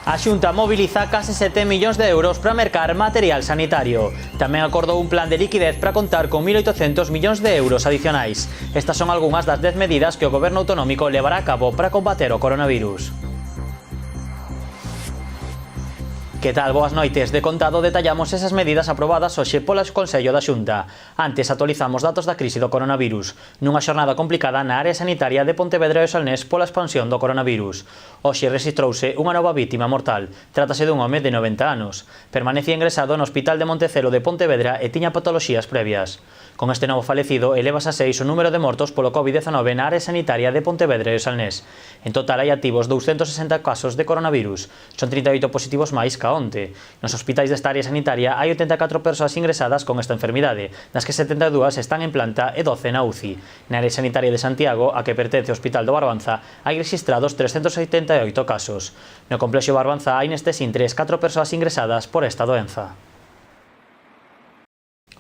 A Xunta mobiliza case 7 millóns de euros para mercar material sanitario. Tamén acordou un plan de liquidez para contar con 1.800 millóns de euros adicionais. Estas son algunhas das 10 medidas que o Goberno autonómico levará a cabo para combater o coronavirus. Que tal? Boas noites. De contado detallamos esas medidas aprobadas hoxe polo Consello da Xunta. Antes actualizamos datos da crise do coronavirus, nunha xornada complicada na área sanitaria de Pontevedra e o Salnés pola expansión do coronavirus. Hoxe rexistrouse unha nova vítima mortal. Trátase dun home de 90 anos. Permanecía ingresado no Hospital de Montecelo de Pontevedra e tiña patoloxías previas. Con este novo falecido elevase a 6 o número de mortos polo COVID-19 na área sanitaria de Pontevedra e o Salnés. En total hai activos 260 casos de coronavirus. Son 38 positivos máis ca onte. Nos hospitais desta área sanitaria hai 84 persoas ingresadas con esta enfermidade, das que 72 están en planta e 12 na UCI. Na área sanitaria de Santiago, a que pertence ao Hospital do Barbanza, hai registrados 388 casos. No complexo Barbanza hai nestes intres 4 persoas ingresadas por esta doenza.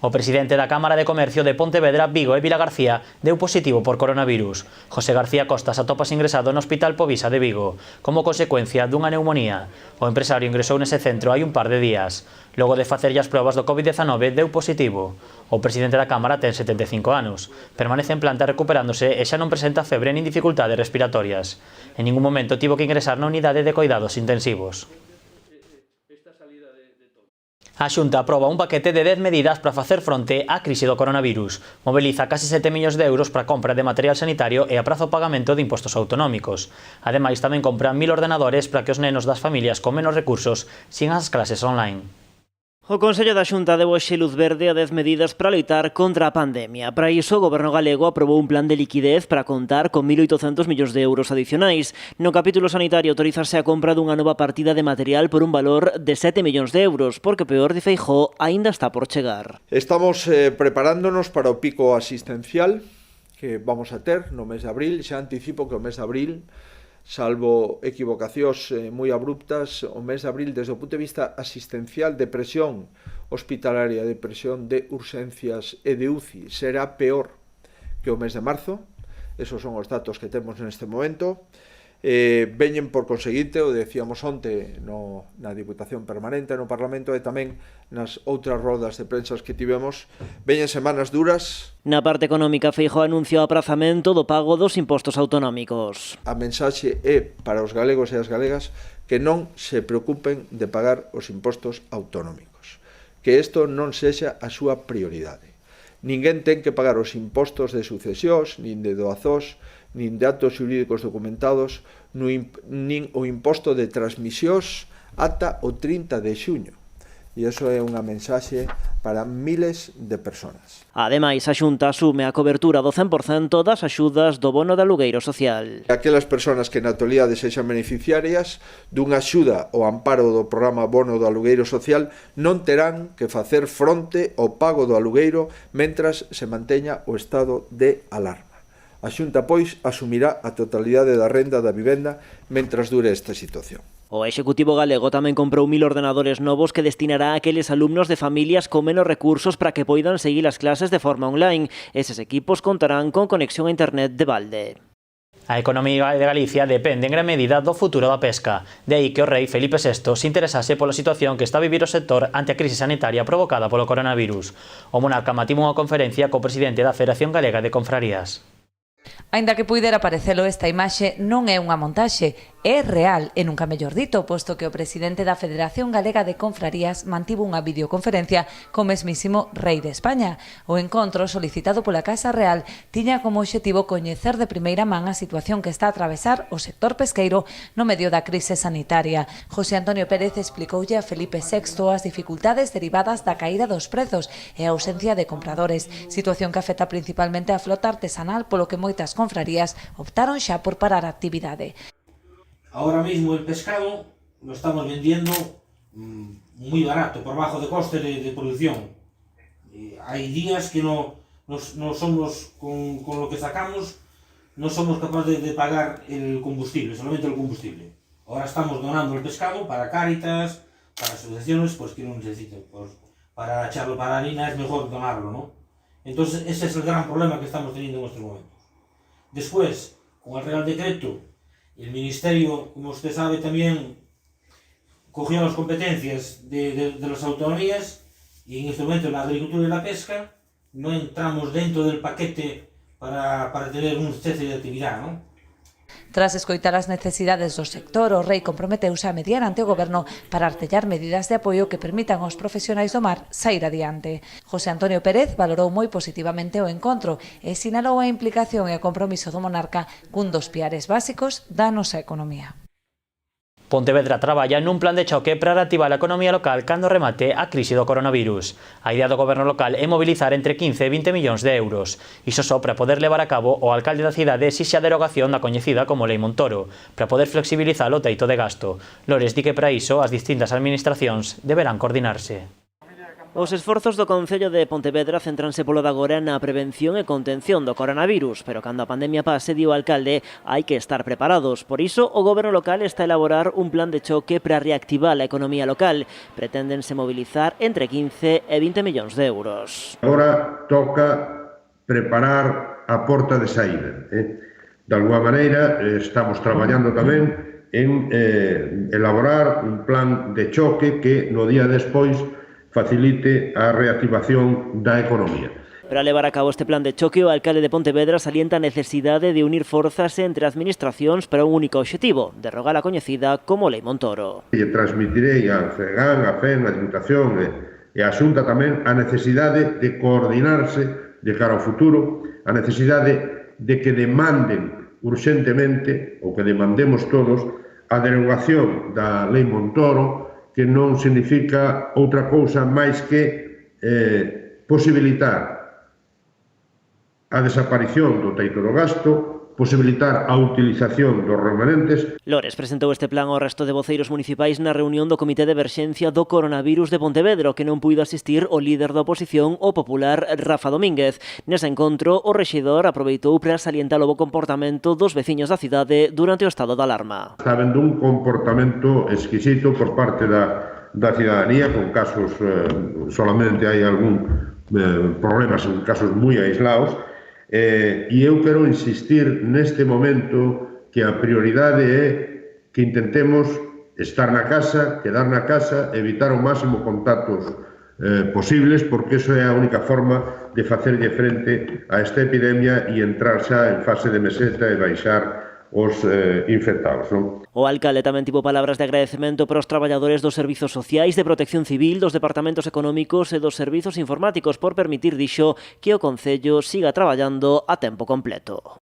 O presidente da Cámara de Comercio de Pontevedra, Vigo e Vilagarcía deu positivo por coronavirus. José García Costas atopase ingresado no Hospital Povisa de Vigo, como consecuencia dunha neumonía. O empresario ingresou nese centro hai un par de días. Logo de facerlle as probas do COVID-19, deu positivo. O presidente da Cámara ten 75 anos. Permanece en planta recuperándose e xa non presenta febre nin dificultades respiratorias. En ningún momento tivo que ingresar na unidade de cuidados intensivos. A Xunta aproba un paquete de 10 medidas para facer fronte á crise do coronavirus. Mobiliza case 7 millóns de euros para a compra de material sanitario e apraza o pagamento de impostos autonómicos. Ademais, tamén compra 1.000 ordenadores para que os nenos das familias con menos recursos sigan as clases online. O Consello da Xunta deu hoxe luz verde a 10 medidas para loitar contra a pandemia. Para iso, o Goberno galego aprobou un plan de liquidez para contar con 1.800 millóns de euros adicionais. No capítulo sanitario autorizarse a compra dunha nova partida de material por un valor de 7 millóns de euros, porque peor de Feijóo aínda está por chegar. Estamos preparándonos para o pico asistencial que vamos a ter no mes de abril. Xa anticipo que o mes de abril, salvo equivocacións moi abruptas, o mes de abril desde o punto de vista asistencial de presión hospitalaria, de presión de urxencias e de UCI será peor que o mes de marzo. Esos son os datos que temos neste momento. Veñen por conseguinte, o decíamos onte na Diputación Permanente no Parlamento e tamén nas outras rodas de prensa que tivemos, veñen semanas duras. Na parte económica, Feijóo anunciou o aprazamento do pago dos impostos autonómicos. A mensaxe é para os galegos e as galegas que non se preocupen de pagar os impostos autonómicos, que isto non sexa a súa prioridade. Ninguén ten que pagar os impostos de sucesións, nin de doazós, nin de actos xurídicos documentados, nin o imposto de transmisións ata o 30 de xuño. E iso é unha mensaxe para miles de persoas. Ademais, a Xunta asume a cobertura do 100% das axudas do bono de alugueiro social. Aquelas persoas que na actualidade sexan beneficiarias dunha axuda ou amparo do programa bono do alugueiro social non terán que facer fronte ao pago do alugueiro mentras se manteña o estado de alarma. A Xunta, pois, asumirá a totalidade da renda da vivenda mentras dure esta situación. O Executivo galego tamén comprou 1.000 ordenadores novos que destinará a aqueles alumnos de familias con menos recursos para que poidan seguir as clases de forma online. Eses equipos contarán con conexión a internet de balde. A economía de Galicia depende en gran medida do futuro da pesca. De aí que o rei Felipe VI se interesase pola situación que está a vivir o sector ante a crise sanitaria provocada polo coronavirus. O monarca mantivo unha conferencia co presidente da Federación Galega de Confrarías. Aínda que puidera parecelo, esta imaxe non é unha montaxe, é real e nunca mellor dito, posto que o presidente da Federación Galega de Confrarías mantivo unha videoconferencia co mesmísimo rei de España. O encontro, solicitado pola Casa Real, tiña como obxectivo coñecer de primeira man a situación que está a atravesar o sector pesqueiro no medio da crise sanitaria. José Antonio Pérez explicoulle a Felipe VI as dificultades derivadas da caída dos prezos e a ausencia de compradores, situación que afecta principalmente a flota artesanal, polo que moitas confrarías optaron xa por parar a actividade. Ahora mismo el pescado lo estamos vendiendo muy barato, por bajo de coste de producción. Hay días que no somos, con lo que sacamos, no somos capaces de pagar el combustible, solamente el combustible. Ahora estamos donando el pescado para Cáritas, para asociaciones pues, que no necesitan. Pues, para echarlo para harina es mejor donarlo, ¿no? Entonces ese es el gran problema que estamos teniendo en estos momentos. Después, con el Real Decreto, el Ministerio, como usted sabe también, cogió las competencias de las autonomías y en este momento la agricultura y la pesca no entramos dentro del paquete para tener un cese de actividad, ¿no? Tras escoitar as necesidades do sector, o Rei comprometeuse a mediar ante o Goberno para artellar medidas de apoio que permitan aos profesionais do mar sair adiante. José Antonio Pérez valorou moi positivamente o encontro e sinalou a implicación e o compromiso do monarca cun dos piares básicos da nosa economía. Pontevedra traballa nun plan de choque para reactivar a economía local cando remate a crise do coronavirus. A idea do goberno local é mobilizar entre 15 e 20 millóns de euros. Iso só para poder levar a cabo o alcalde da cidade exixe a derogación da coñecida como Lei Montoro, para poder flexibilizar o teito de gasto. Lores di que para iso as distintas administracións deberán coordinarse. Os esforzos do Concello de Pontevedra centranse polo de agora na prevención e contención do coronavirus, pero cando a pandemia pase, di o alcalde, hai que estar preparados. Por iso, o goberno local está a elaborar un plan de choque para reactivar a economía local. Preténdense mobilizar entre 15 e 20 millóns de euros. Agora toca preparar a porta de saída. De alguma maneira, estamos traballando tamén en elaborar un plan de choque que no día despois facilite a reactivación da economía. Para levar a cabo este plan de choque, o alcalde de Pontevedra salienta a necesidade de unir forzas entre administracións para un único obxectivo, derrogar a coñecida como Lei Montoro. E transmitirei a FEGAN, a FEN, a Diputación e a Xunta tamén a necesidade de coordinarse de cara ao futuro, a necesidade de que demanden urxentemente, ou que demandemos todos, a derogación da Lei Montoro, que non significa outra cousa máis que posibilitar a desaparición do teito do gasto, posibilitar a utilización dos remanentes. Lores presentou este plan ao resto de voceiros municipais na reunión do Comité de Emerxencia do Coronavirus de Pontevedra, que non puido asistir o líder da oposición, o popular Rafa Domínguez. Nese encontro, o rexedor aproveitou para salientar o bo comportamento dos veciños da cidade durante o estado de alarma. Está habendo un comportamento exquisito por parte da cidadanía, con casos, solamente hai algún problemas en casos moi aislados, e eu quero insistir neste momento que a prioridade é que intentemos estar na casa, quedar na casa, evitar o máximo contactos posibles, porque iso é a única forma de facerlle frente a esta epidemia e entrar xa en fase de meseta e baixar os infectados, non? O alcalde tamén tivo palabras de agradecemento para os traballadores dos servizos sociais, de protección civil, dos departamentos económicos e dos servizos informáticos por permitir, dixo, que o Concello siga traballando a tempo completo.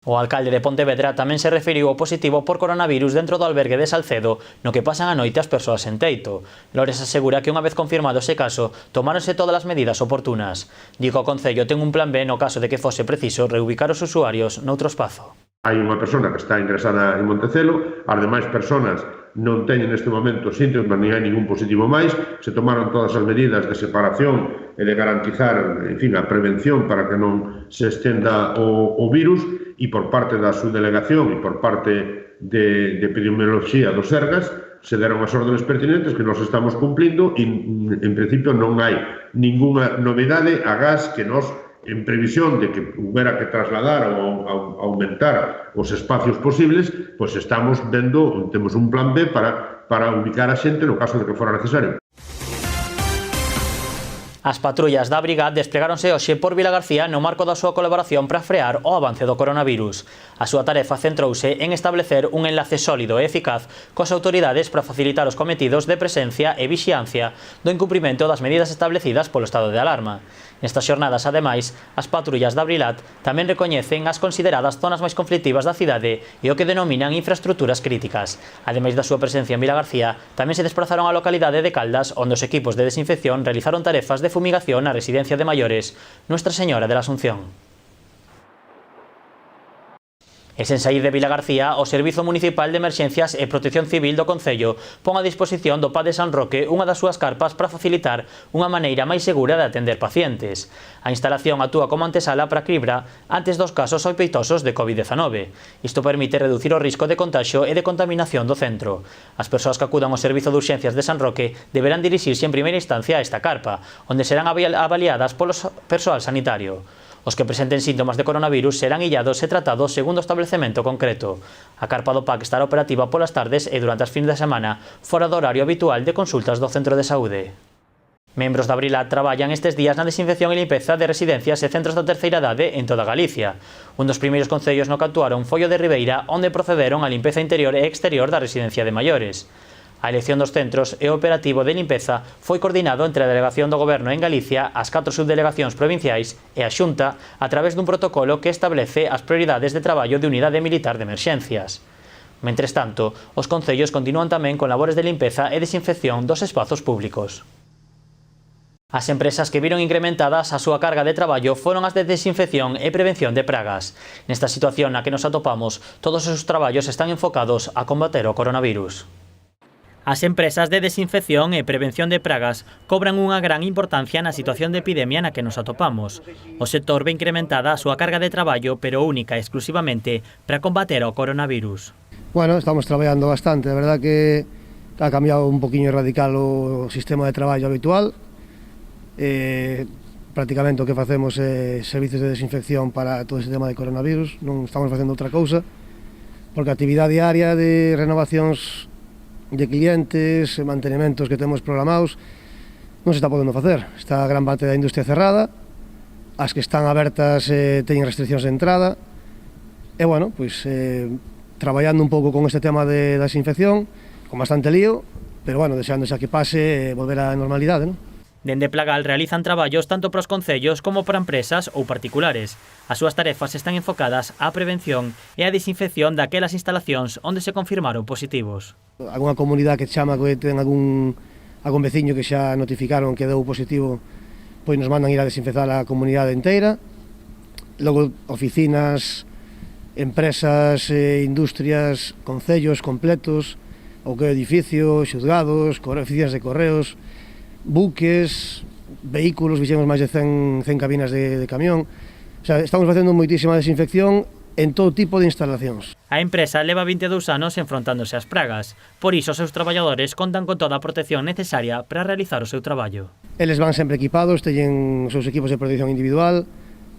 O alcalde de Pontevedra tamén se referiu ao positivo por coronavirus dentro do albergue de Salcedo, no que pasan a noite as persoas en teito. Lores asegura que unha vez confirmado ese caso, tomáronse todas as medidas oportunas. Digo, o Concello ten un plan B no caso de que fose preciso reubicar os usuarios noutro espazo. Hai unha persona que está ingresada en Montecelo, as demais persoas non teñen neste momento síntomas, nin hai ningún positivo máis, se tomaron todas as medidas de separación e de garantizar, en fin, a prevención para que non se estenda o virus, e por parte da subdelegación e por parte de epidemioloxía do Sergas se deron as órdenes pertinentes que nos estamos cumplindo e, en principio, non hai ninguna novedade agás que nos, en previsión de que hubiera que trasladar ou aumentar os espacios posibles, pois estamos vendo, temos un plan B para ubicar a xente no caso de que fora necesario. As patrullas da Brigade desplegáronse hoxe por Vilagarcía no marco da súa colaboración para frear o avance do coronavirus. A súa tarefa centrouse en establecer un enlace sólido e eficaz coas autoridades para facilitar os cometidos de presencia e vixiancia do incumprimento das medidas establecidas polo estado de alarma. Nestas xornadas, ademais, as patrullas da Brilat tamén recoñecen as consideradas zonas máis conflictivas da cidade e o que denominan infraestructuras críticas. Ademais da súa presencia en Vilagarcía, tamén se desplazaron á localidade de Caldas, onde os equipos de desinfección realizaron tarefas de fumigación na residencia de maiores Nuestra Señora de la Asunción. E sen saír de Vilagarcía, o Servizo Municipal de Emerxencias e Protección Civil do Concello pon a disposición do PAD de San Roque unha das súas carpas para facilitar unha maneira máis segura de atender pacientes. A instalación actúa como antesala para cribra antes dos casos sospeitosos de COVID-19. Isto permite reducir o risco de contagio e de contaminación do centro. As persoas que acudan ao Servizo de Urxencias de San Roque deberán dirixirse en primeira instancia a esta carpa, onde serán avaliadas polo persoal sanitario. Os que presenten síntomas de coronavirus serán illados e tratados segundo o establecemento concreto. A carpa do PAC estará operativa polas tardes e durante as fins de semana, fora do horario habitual de consultas do centro de saúde. Membros da Brilat traballan estes días na desinfección e limpeza de residencias e centros da terceira idade en toda Galicia. Un dos primeiros concellos no que actuaron foi o de Ribeira, onde procederon á limpeza interior e exterior da residencia de maiores. A elección dos centros e o operativo de limpeza foi coordinado entre a Delegación do Goberno en Galicia, as 4 subdelegacións provinciais e a Xunta a través dun protocolo que establece as prioridades de traballo de unidade militar de emerxencias. Mentres tanto, os concellos continúan tamén con labores de limpeza e desinfección dos espazos públicos. As empresas que viron incrementadas a súa carga de traballo foron as de desinfección e prevención de pragas. Nesta situación na que nos atopamos, todos os seus traballos están enfocados a combater o coronavirus. As empresas de desinfección e prevención de pragas cobran unha gran importancia na situación de epidemia na que nos atopamos. O sector ve incrementada a súa carga de traballo, pero única e exclusivamente para combater o coronavirus. Bueno, estamos traballando bastante, a verdad que ha cambiado un poquinho radical o sistema de traballo habitual. Prácticamente o que facemos é servicios de desinfección para todo ese tema de coronavirus, non estamos facendo outra cousa, porque a actividade diaria de renovacións de clientes, mantenimentos que temos programados, non se está podendo facer. Está a gran parte da industria cerrada, as que están abertas teñen restriccións de entrada, e bueno, pois traballando un pouco con este tema de desinfección, con bastante lío, pero bueno, deseándose a que pase e volver á normalidade, non? Dende Plagal realizan traballos tanto para os concellos como para empresas ou particulares. As súas tarefas están enfocadas á prevención e á desinfección daquelas instalacións onde se confirmaron positivos. Alguna comunidade que chama que ten algún veciño que xa notificaron que deu positivo, pois nos mandan ir a desinfectar a comunidade inteira. Logo oficinas, empresas, industrias, concellos completos, o que é edificio, xuzgados, oficinas de correos, buques, vehículos, fixemos máis de 100 cabinas de camión. O sea, estamos facendo moitísima desinfección en todo tipo de instalacións. A empresa leva 22 anos enfrontándose ás pragas, por iso os seus traballadores contan con toda a protección necesaria para realizar o seu traballo. Eles van sempre equipados, teñen os seus equipos de protección individual,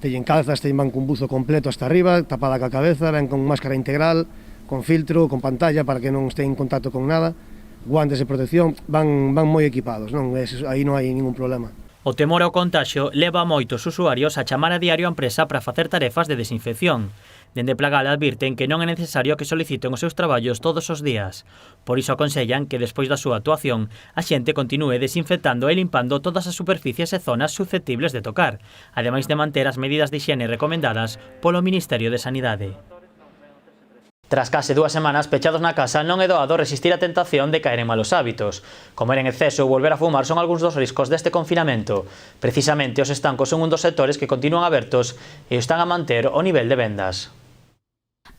teñen calzas, van cun buzo completo hasta arriba, tapada ca cabeza, van con máscara integral, con filtro, con pantalla para que non estén en contacto con nada, guantes de protección, van moi equipados, aí non hai ningún problema. O temor ao contaxio leva a moitos usuarios a chamar a diario a empresa para facer tarefas de desinfección. Dende Plagal advirten que non é necesario que soliciten os seus traballos todos os días. Por iso aconsellan que despois da súa actuación a xente continúe desinfectando e limpando todas as superficies e zonas susceptibles de tocar, ademais de manter as medidas de higiene recomendadas polo Ministerio de Sanidade. Tras case 2 semanas pechados na casa, non é doado resistir a tentación de caer en malos hábitos. Comer en exceso ou volver a fumar son algúns dos riscos deste confinamento. Precisamente os estancos son un dos sectores que continúan abertos e están a manter o nivel de vendas.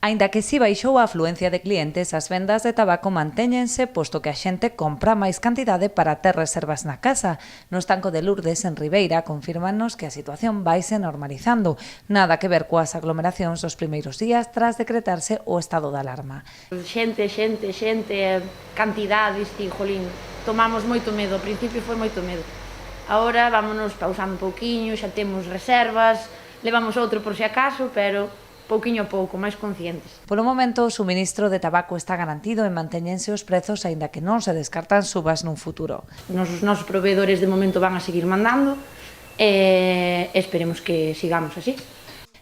Aínda que si baixou a afluencia de clientes, as vendas de tabaco mantéñense, posto que a xente compra máis cantidade para ter reservas na casa. No estanco de Lourdes, en Ribeira, confirmanos que a situación vaise normalizando. Nada que ver coas aglomeracións dos primeiros días tras decretarse o estado de alarma. Xente, cantidades, jolín, tomamos moito medo, ao principio foi moito medo. Agora vámonos pausando un pouquiño, xa temos reservas, levamos outro por si acaso, pero pouquiño a pouco, máis conscientes. Polo momento, o suministro de tabaco está garantido e mantéñense os prezos, aínda que non se descartan subas nun futuro. Os nosos proveedores de momento van a seguir mandando e esperemos que sigamos así.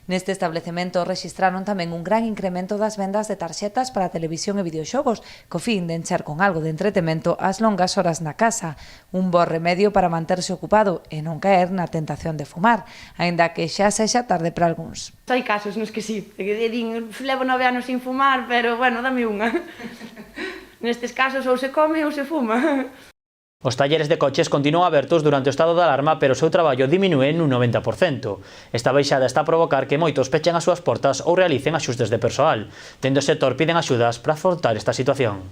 Neste establecemento rexistraron tamén un gran incremento das vendas de tarxetas para televisión e videoxogos, co fin de encher con algo de entretemento as longas horas na casa, un bo remedio para manterse ocupado e non caer na tentación de fumar, aínda que xa sexa tarde para algúns. Hai casos nos que sí, que din, levo 9 anos sin fumar, pero bueno, dame unha. Nestes casos ou se come ou se fuma. Os talleres de coches continúan abertos durante o estado de alarma, pero o seu traballo diminúe nun 90%. Esta baixada está a provocar que moitos pechen as súas portas ou realicen axustes de persoal. Dende o sector piden axudas para afrontar esta situación.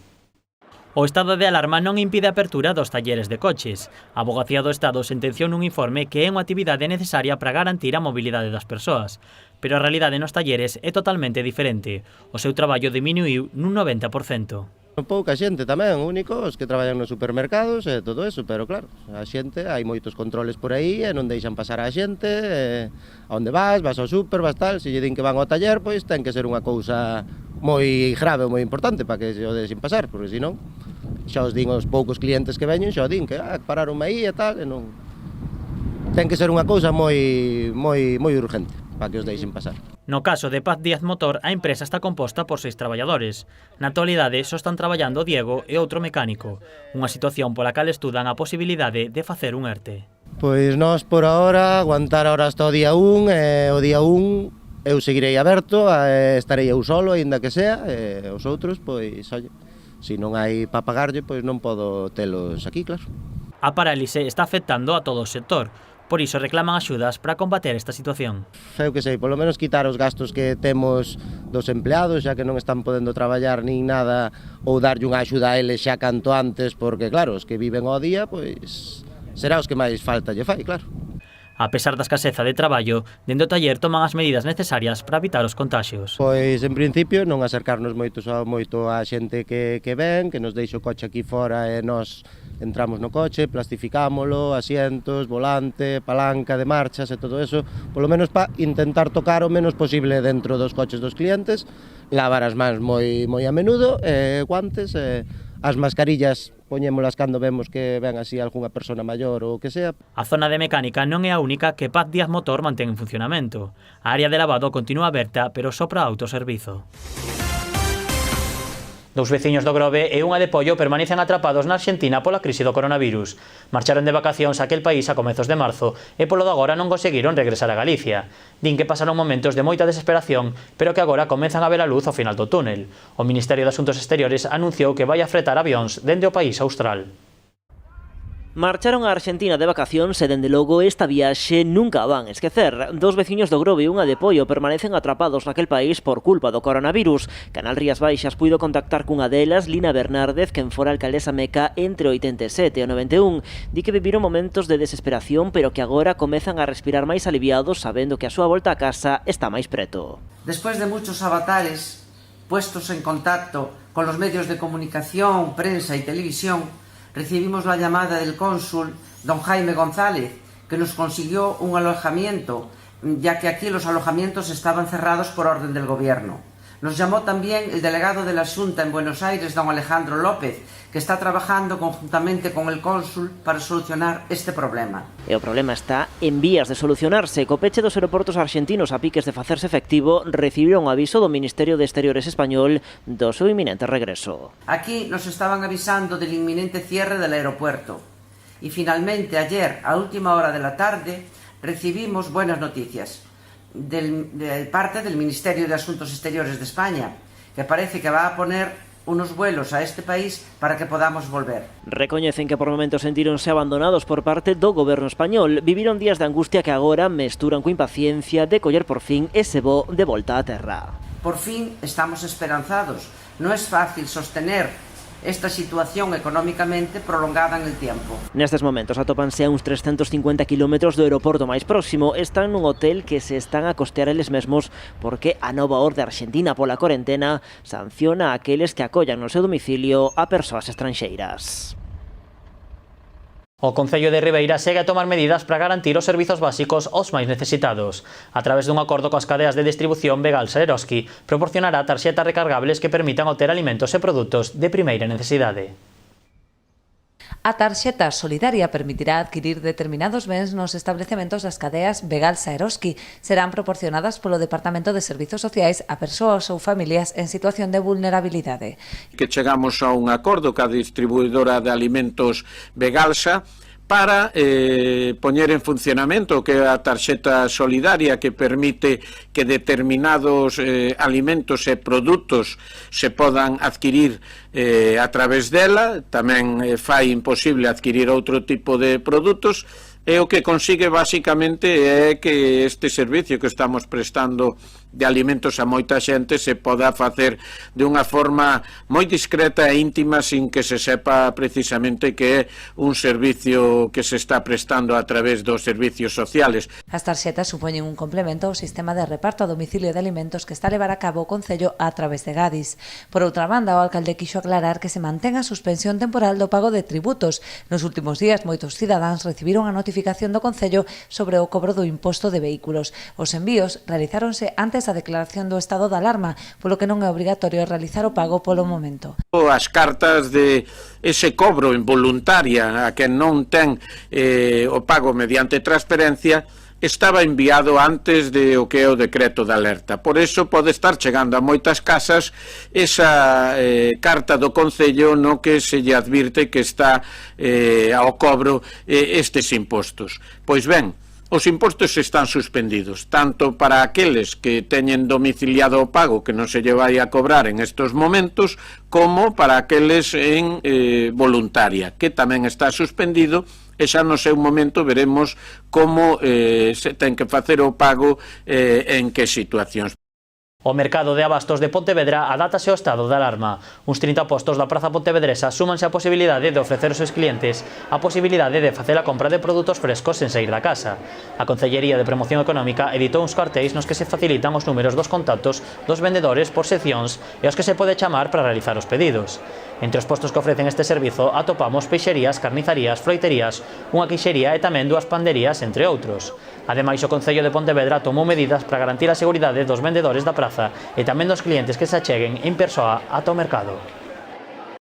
O estado de alarma non impide a apertura dos talleres de coches. A Avogacía do Estado sentenciou nun informe que é unha actividade necesaria para garantir a mobilidade das persoas. Pero a realidade nos talleres é totalmente diferente. O seu traballo diminuiu nun 90%. Pouca xente tamén, únicos que traballan nos supermercados e todo eso, pero claro, a xente, hai moitos controles por aí e non deixan pasar a xente, a onde vas ao super, vas tal, se lle din que van ao taller, pois ten que ser unha cousa moi grave, moi importante para que se o deixen pasar, porque senón xa os din os poucos clientes que veñen, xa o din que pararon aí e tal, e non... Ten que ser unha cousa moi urgente para que os deixen pasar. No caso de Paz Díaz Motor, a empresa está composta por 6 traballadores. Na actualidade só están traballando Diego e outro mecánico, unha situación pola cal estudan a posibilidade de facer un ERTE. Pois nós por ahora aguantar ahora hasta o día 1, e o día 1 eu seguirei aberto, estarei eu solo, aínda que sea, e os outros, pois, oye, se non hai para pagarlle, pois non podo telos aquí, claro. A parálise está afectando a todo o sector, por iso reclaman axudas para combater esta situación. Eu que sei, polo menos quitar os gastos que temos dos empleados, xa que non están podendo traballar nin nada, ou darlle unha axuda a eles xa canto antes, porque claro, os que viven ao día, pois será os que máis falta lle fai, claro. A pesar da escaseza de traballo, dende o taller toman as medidas necesarias para evitar os contaxios. Pois, en principio, non acercarnos moito á xente que ven, que nos deixe o coche aquí fora e nós entramos no coche, plastificámolo, asientos, volante, palanca de marchas e todo eso, polo menos para intentar tocar o menos posible dentro dos coches dos clientes, lavar as mans moi a menudo, guantes, as mascarillas poñémolas cando vemos que ven así algunha persona maior ou o que sea. A zona de mecánica non é a única que Paz Díaz Motor mantén en funcionamento. A área de lavado continúa aberta, pero só para autoservizo. Dous veciños do Grove e unha de Pollo permanecen atrapados na Arxentina pola crise do coronavirus. Marcharon de vacacións a aquel país a comezos de marzo e polo de agora non conseguiron regresar a Galicia. Din que pasaron momentos de moita desesperación, pero que agora comezan a ver a luz ao final do túnel. O Ministerio de Asuntos Exteriores anunciou que vai a fretar avións dende o país austral. Marcharon a Arxentina de vacacións e, dende logo, esta viaxe nunca a van esquecer. Dos veciños do Grove e unha de Pollo permanecen atrapados naquel país por culpa do coronavirus. Canal Rías Baixas puido contactar cunha delas, Lina Bernárdez, quen fora alcaldesa meca entre o 87 e o 91. Di que viviron momentos de desesperación, pero que agora comezan a respirar máis aliviados sabendo que a súa volta a casa está máis preto. Después de muchos avatares puestos en contacto con los medios de comunicación, prensa y televisión, recibimos la llamada del cónsul, don Jaime González, que nos consiguió un alojamiento, ya que aquí los alojamientos estaban cerrados por orden del gobierno. Nos llamó también el delegado de la Xunta en Buenos Aires, don Alejandro López, que está trabajando conjuntamente con el cónsul para solucionar este problema. E o problema está en vías de solucionarse. Co peche dos aeroportos arxentinos a piques de facerse efectivo, recibiron aviso do Ministerio de Exteriores español do seu inminente regreso. Aquí nos estaban avisando del inminente cierre del aeropuerto. Y finalmente ayer, a última hora de la tarde, recibimos buenas noticias de parte del Ministerio de Asuntos Exteriores de España, que parece que va a poner unos vuelos a este país para que podamos volver. Recoñecen que por momentos sentíronse abandonados por parte do goberno español. Viviron días de angustia que agora mesturan coa impaciencia de coller por fin ese voo de volta á terra. Por fin estamos esperanzados. No es fácil sostener esta situación económicamente prolongada en el tiempo. Nestes momentos atópanse a uns 350 km do aeroporto máis próximo. Están nun hotel que se están a costear eles mesmos porque a nova orde arxentina pola corentena sanciona a aqueles que acollan no seu domicilio a persoas estranxeiras. O Concello de Ribeira segue a tomar medidas para garantir os servizos básicos aos máis necesitados. A través dun acordo coas cadeas de distribución Begalsa e Eroski, proporcionará tarxetas recargables que permitan obter alimentos e produtos de primeira necesidade. A tarxeta solidaria permitirá adquirir determinados bens nos establecementos das cadeas Begalsa e Eroski. Serán proporcionadas polo Departamento de Servizos Sociais a persoas ou familias en situación de vulnerabilidade. Que chegamos a un acordo ca distribuidora de alimentos Begalsa para poñer en funcionamento que é a tarxeta solidaria que permite que determinados alimentos e produtos se podan adquirir a través dela. Tamén fai imposible adquirir outro tipo de produtos, e o que consigue basicamente é que este servicio que estamos prestando de alimentos a moita xente se poda facer de unha forma moi discreta e íntima sin que se sepa precisamente que é un servicio que se está prestando a través dos servicios sociales. As tarxetas supoñen un complemento ao sistema de reparto a domicilio de alimentos que está a levar a cabo o Concello a través de Gadis. Por outra banda, o alcalde quixo aclarar que se mantén a suspensión temporal do pago de tributos. Nos últimos días, moitos cidadáns recibiron a notificación do Concello sobre o cobro do imposto de vehículos. Os envíos realizáronse antes da declaración do estado de alarma, polo que non é obrigatorio realizar o pago polo momento. As cartas de ese cobro involuntaria a quen non ten o pago mediante transferencia estaba enviado antes de o que é o decreto de alerta. Por eso pode estar chegando a moitas casas esa carta do Concello no que se lle advirte que está ao cobro estes impostos. Pois ben, os impostos están suspendidos, tanto para aqueles que teñen domiciliado o pago que non se lle vai a cobrar en estos momentos, como para aqueles en voluntaria, que tamén está suspendido, e xa no seu momento veremos como se ten que facer o pago en que situacións. O mercado de abastos de Pontevedra adátase ao estado de alarma. Uns 30 postos da Praza Pontevedresa súmanse a posibilidade de ofrecer aos seus clientes a posibilidade de facer a compra de produtos frescos sen sair da casa. A Concellería de Promoción Económica editou uns cartéis nos que se facilitan os números dos contactos dos vendedores por seccións e os que se pode chamar para realizar os pedidos. Entre os postos que ofrecen este servizo atopamos peixerías, carnizarías, froiterías, unha quixería e tamén dúas panderías, entre outros. Ademais, o Concello de Pontevedra tomou medidas para garantir a seguridade dos vendedores da praza e tamén dos clientes que se acheguen en persoa ata o mercado.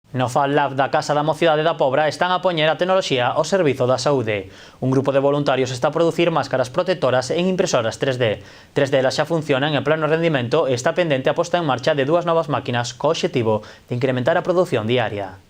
No Fab Lab da Casa da Mocidade da Pobra están a poñer a tecnoloxía ao servizo da saúde. Un grupo de voluntarios está a producir máscaras protectoras en impresoras 3D. 3 delas xa funcionan en pleno rendimento e está pendente a posta en marcha de 2 novas máquinas co obxectivo de incrementar a produción diaria.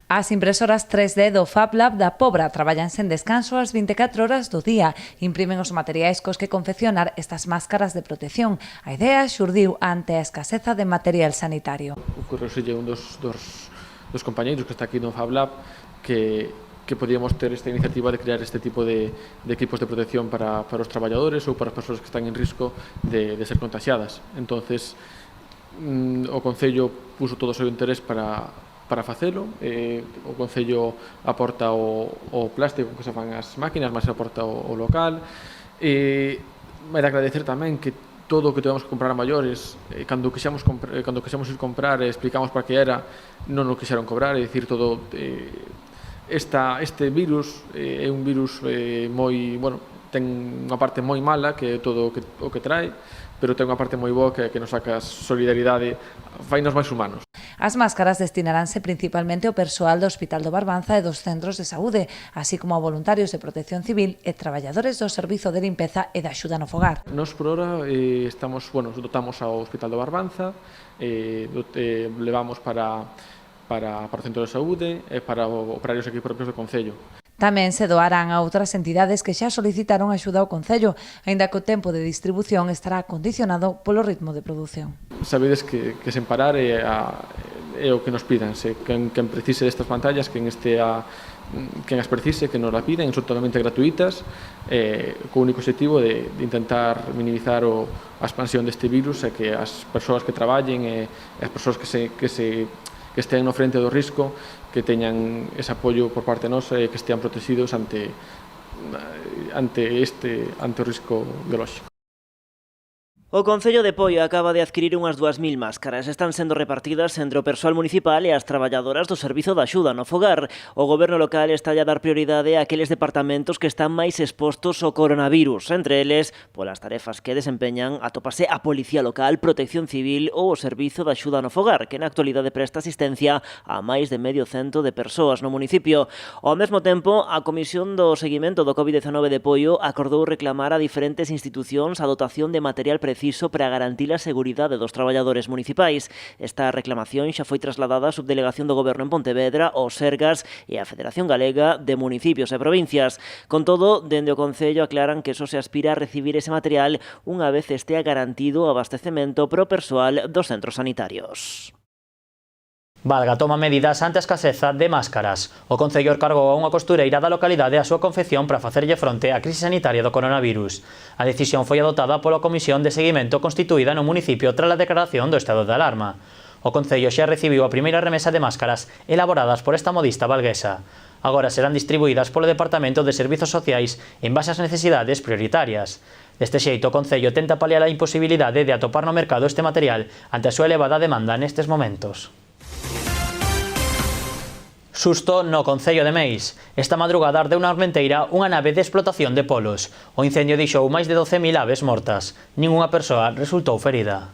As impresoras 3D do Fab Lab da Pobra traballan sen descanso as 24 horas do día. Imprimen os materiais cos que confeccionar estas máscaras de protección. A idea xurdiu ante a escaseza de material sanitario. Ocorreuselle un dos compañeiros que está aquí no Fab Lab que podíamos ter esta iniciativa de crear este tipo de equipos de protección para os traballadores ou para as persoas que están en risco de ser contagiadas. Entonces, o Concello puso todo o seu interés para facelo. O Concello aporta o plástico que se fan as máquinas, mas aporta o local. Vai de agradecer tamén que todo o que tivemos que comprar a maiores, cando quixemos ir comprar e explicamos para que era, non o quixeron cobrar, é dicir, todo este virus é un virus moi, bueno, ten unha parte moi mala que é todo o que trae, pero ten unha parte moi boa que nos saca solidaridade, fainos máis humanos. As máscaras destinaránse principalmente ao persoal do Hospital do Barbanza e dos centros de saúde, así como a voluntarios de protección civil e traballadores do Servizo de Limpeza e da Axuda no Fogar. Nos por hora dotamos ao Hospital do Barbanza, levamos para o Centro de Saúde e para operarios aquí propios do Concello. Tamén se doarán a outras entidades que xa solicitaron axuda ao Concello, aínda que o tempo de distribución estará condicionado polo ritmo de produción. Sabedes que sen parar é o que nos pidan, quen precise destas pantallas, quen as precise, que nos la piden, son totalmente gratuitas, co único objetivo de intentar minimizar a expansión deste virus e que as persoas que traballen e as persoas que estén no frente do risco que teñan ese apoio por parte nosa e que estean protegidos ante o risco biolóxico. O Concello de Poio acaba de adquirir unhas 2.000 máscaras. Están sendo repartidas entre o persoal municipal e as traballadoras do Servizo de Axuda no Fogar. O goberno local está a dar prioridade a aqueles departamentos que están máis expostos ao coronavirus. Entre eles, polas tarefas que desempeñan, atópase a Policía Local, Protección Civil ou o Servizo de Axuda no Fogar, que na actualidade presta asistencia a máis de 100 de persoas no municipio. Ao mesmo tempo, a Comisión do Seguimento do COVID-19 de Poio acordou reclamar a diferentes institucións a dotación de material preciso para garantir a seguridade dos traballadores municipais. Esta reclamación xa foi trasladada á Subdelegación do Goberno en Pontevedra, aos Sergas e á Federación Galega de Municipios e Provincias. Con todo, dende o Concello aclaran que só se aspira a recibir ese material unha vez estea garantido o abastecemento pro persoal dos centros sanitarios. Valga toma medidas ante a escaseza de máscaras. O Concello encargou a unha costureira da localidade a súa confección para facerlle fronte á crise sanitaria do coronavirus. A decisión foi adoptada pola Comisión de Seguimento constituída no municipio tras a declaración do estado de alarma. O Concello xa recibiu a primeira remesa de máscaras elaboradas por esta modista valguesa. Agora serán distribuídas polo Departamento de Servizos Sociais en base ás necesidades prioritarias. Deste xeito, o Concello tenta paliar a imposibilidade de atopar no mercado este material ante a súa elevada demanda nestes momentos. Susto no Concello de Meis. Esta madrugada ardeu na Armenteira unha nave de explotación de polos. O incendio deixou máis de 12.000 aves mortas. Ningunha persoa resultou ferida.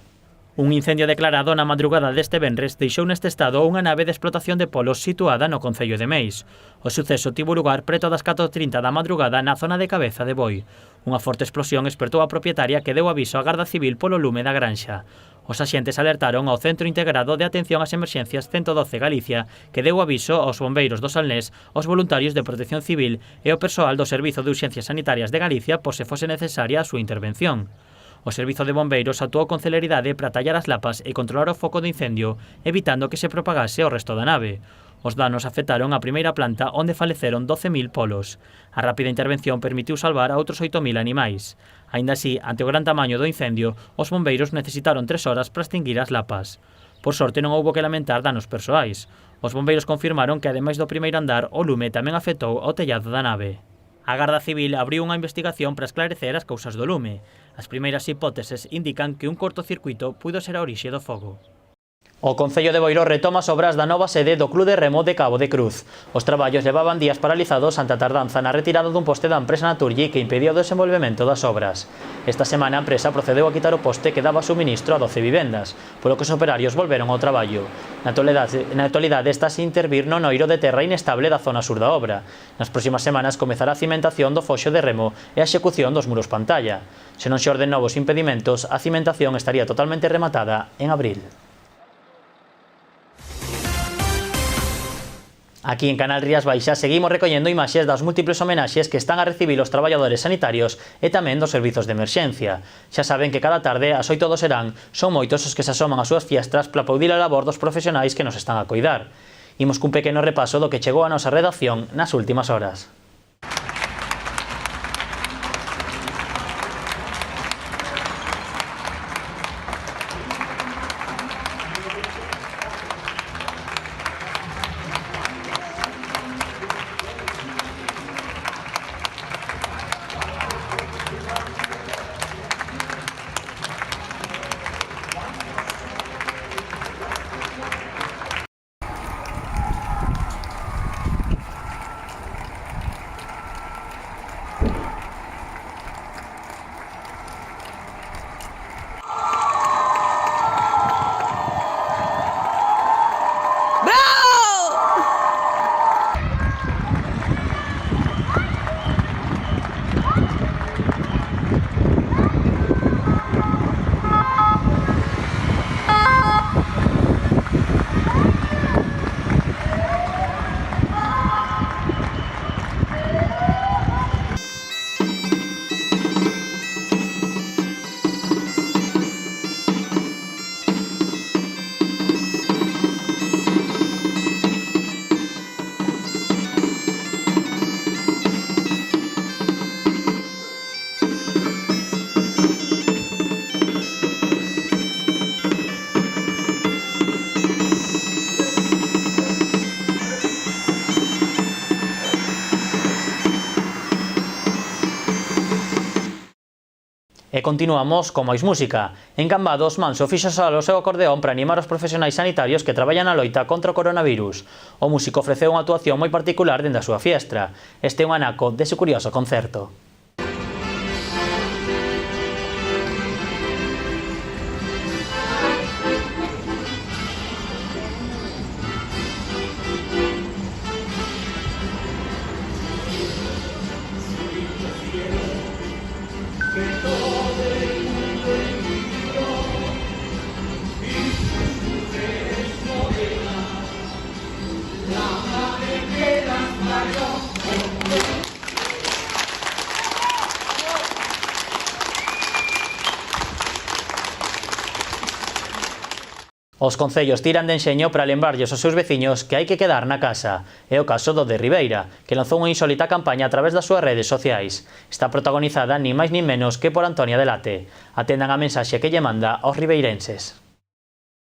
Un incendio declarado na madrugada deste venres deixou neste estado unha nave de explotación de polos situada no Concello de Meis. O suceso tivo lugar preto das 4:30 da madrugada na zona de Cabeza de Boi. Unha forte explosión espertou a propietaria que deu aviso á Garda Civil polo lume da granxa. Os axentes alertaron ao Centro Integrado de Atención ás Emerxencias 112 Galicia, que deu aviso aos bombeiros do Salnés, aos voluntarios de Protección Civil e ao persoal do Servizo de Urxencias Sanitarias de Galicia por se fose necesaria a súa intervención. O Servizo de Bombeiros actuou con celeridade para tallar as lapas e controlar o foco de incendio, evitando que se propagase ao resto da nave. Os danos afectaron a primeira planta onde faleceron 12.000 polos. A rápida intervención permitiu salvar a outros 8.000 animais. Aínda así, ante o gran tamaño do incendio, os bombeiros necesitaron 3 horas para extinguir as lapas. Por sorte non houbo que lamentar danos persoais. Os bombeiros confirmaron que ademais do primeiro andar, o lume tamén afectou ao tellado da nave. A Garda Civil abriu unha investigación para esclarecer as causas do lume. As primeiras hipóteses indican que un cortocircuito puido ser a orixe do fogo. O Concello de Boiro retoma as obras da nova sede do Club de Remo de Cabo de Cruz. Os traballos levaban días paralizados ante a tardanza na retirada dun poste da empresa Naturgy que impedía o desenvolvemento das obras. Esta semana a empresa procedeu a quitar o poste que daba suministro a 12 vivendas, polo que os operarios volveron ao traballo. Na actualidade está a intervir no noiro de terra inestable da zona sur da obra. Nas próximas semanas comezará a cimentación do foxo de Remo e a execución dos muros pantalla. Se non xorden novos impedimentos, a cimentación estaría totalmente rematada en abril. Aquí en Canal Rías Baixas seguimos recollendo imaxes das múltiples homenaxes que están a recibir os traballadores sanitarios e tamén dos servizos de emerxencia. Xa saben que cada tarde ás 8 do serán son moitos os que se asoman ás súas fiestras para aplaudir a labor dos profesionais que nos están a coidar. Imos cun pequeno repaso do que chegou a nosa redacción nas últimas horas. E continuamos con máis música. En Cambados, Manso fixo solo o seu acordeón para animar os profesionais sanitarios que traballan na loita contra o coronavirus. O músico ofreceu unha actuación moi particular dende a súa fiestra. Este é un anaco dese curioso concerto. Os concellos tiran de enxeño para lembrarlles aos seus veciños que hai que quedar na casa. É o caso do de Ribeira, que lanzou unha insólita campaña a través das súas redes sociais. Está protagonizada ni máis ni menos que por Antonia Delate. Atendan a mensaxe que lle manda aos ribeirenses.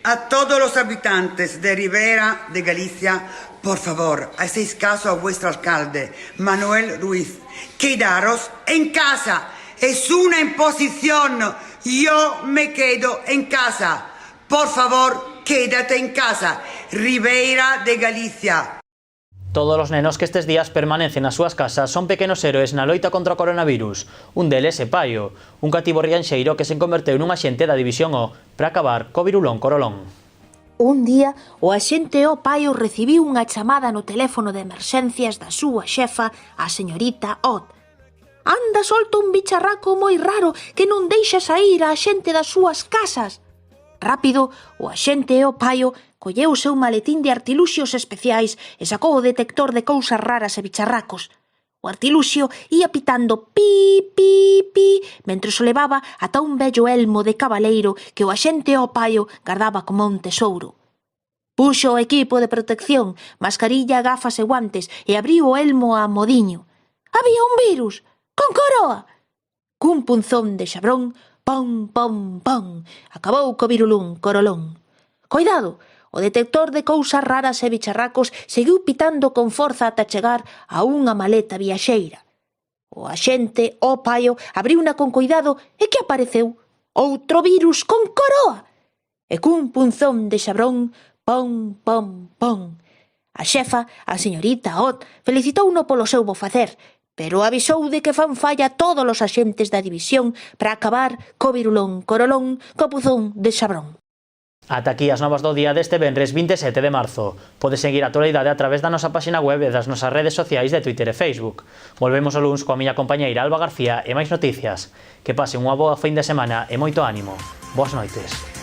A todos los habitantes de Ribera de Galicia, por favor, hacéis caso a vuestro alcalde, Manuel Ruiz. Quedaros en casa. Es una imposición. Yo me quedo en casa. Por favor, quédate en casa. Ribeira de Galicia. Todos os nenos que estes días permanecen nas súas casas son pequenos héroes na loita contra o coronavirus. Un deles é Paio, un cativo rianxeiro que se converteu nun axente da División O para acabar co virulón corolón. Un día, o axente O Paio recibiu unha chamada no teléfono de emerxencias da súa xefa, a señorita Ott. Anda solto un bicharraco moi raro que non deixa saír a xente das súas casas. Rápido, o axente O Paio colleu o seu maletín de artiluxios especiais e sacou o detector de cousas raras e bicharracos. O artiluxio ia pitando pi, pi, pi, mentres o levaba ata un vello elmo de cabaleiro que o axente O Paio gardaba como un tesouro. Puxo o equipo de protección, mascarilla, gafas e guantes e abriu o elmo a modiño. Había un virus, con coroa. Cun punzón de xabrón, pom, pom, pom, acabou co virulún corolón. Coidado, o detector de cousas raras e bicharracos seguiu pitando con forza ata chegar a unha maleta viaxeira. O axente O Paio abriuna con cuidado e que apareceu? Outro virus con coroa. E cun punzón de xabrón, pom, pom, pom. A xefa, a señorita Ott, felicitouno polo seu bo facer, pero avisou de que fan falla todos os axentes da división para acabar co virulón corolón co puzón de xabrón. Ata aquí as novas do día deste venres 27 de marzo. Podes seguir a actualidade a través da nosa páxina web e das nosas redes sociais de Twitter e Facebook. Volvemos o luns coa miña compañeira Alba García e máis noticias. Que pasen unha boa fin de semana e moito ánimo. Boas noites.